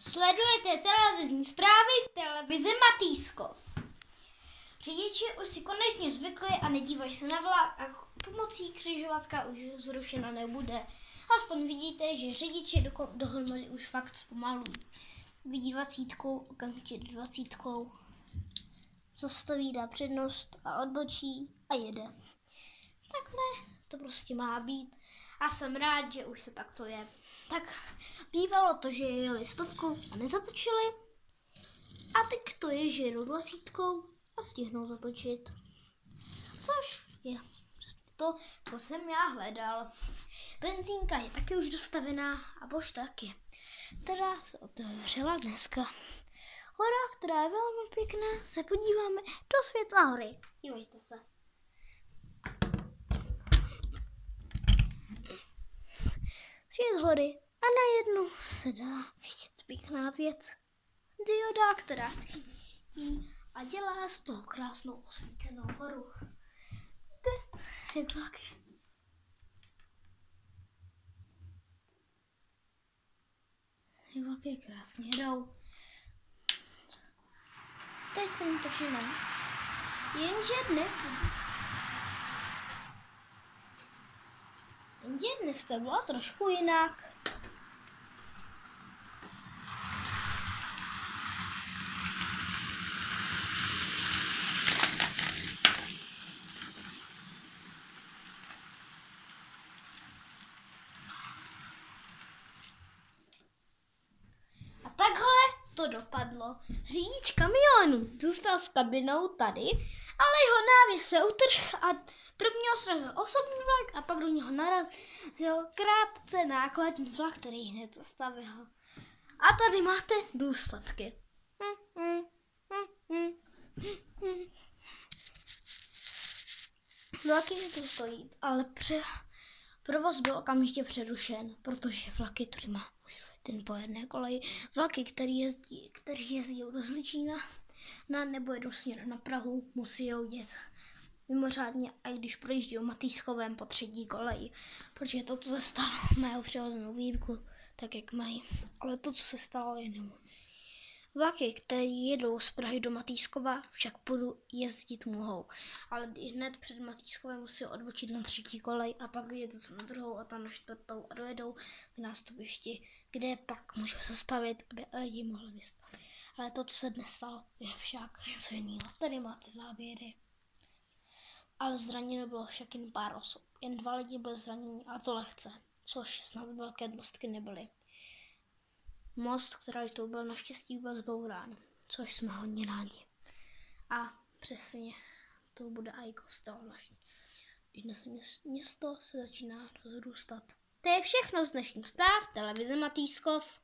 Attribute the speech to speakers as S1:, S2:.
S1: Sledujete televizní zprávy televize Matýskov. Řidiči už si konečně zvykli a nedívají se na vlak a pomocí křižovatka už zrušeno nebude. Aspoň vidíte, že řidiči dohromady už fakt zpomalují. Vidí 20, okamžitě 20, zastaví, dá přednost a odbočí a jede. Takhle to prostě má být a jsem rád, že už to takto je. Tak bývalo to, že jeli 100 a nezatočili a teď to je, že jedou 20 a stihnou zatočit. Což je přesně to, co jsem já hledal. Benzínka je taky už dostavená a pošta taky. Teda se otevřela dneska. Hora, která je velmi pěkná, se podíváme do světla hory. Dívejte se. Svět hory a najednou se dá vidět pěkná věc. Dioda, která svítí a dělá z toho krásnou osvícenou horu. Vidíte, jak vlaky krásně jedou. Teď se mi to všiml. Jenže dnes to bylo trošku jinak. A takhle to dopadlo. Řidič kamionu zůstal s kabinou tady, ale jeho návěs se utrhl a prvního srazil osobní vlak a pak do něho narazil krátce nákladní vlak, který hned zastavil. A tady máte důsledky. Vlaky tu stojí, ale provoz byl okamžitě přerušen, protože vlaky tudy má ten po jedné koleji. Vlaky, kteří jezdí do Zličína nebo jedou směrem na Prahu, musí jet mimořádně, a když projíždí Matýskovem po třetí koleji, protože to, co se stalo, mají přirozenou výjimku, tak jak mají. Ale to, co se stalo, je nemůže. Vlaky, které jedou z Prahy do Matýskova, však jezdit mohou, ale hned před Matýskovem musí odbočit na třetí kolej a pak jedu se na druhou a tam na čtvrtou a dojedou k nástupišti, kde pak můžou zastavit, aby lidi mohli vystavit. Ale to, co se dnes stalo, je však něco jiného. Tady máte záběry. Ale zraněno bylo však jen pár osob. Jen 2 lidi byli zraněni a to lehce, což snad velké mostky nebyly. Most, který to byl, naštěstí byl zbourán, což jsme hodně rádi. A přesně to bude i kostel naší. Dnes město se začíná rozrůstat. To je všechno z dnešních zpráv televize Matýskov.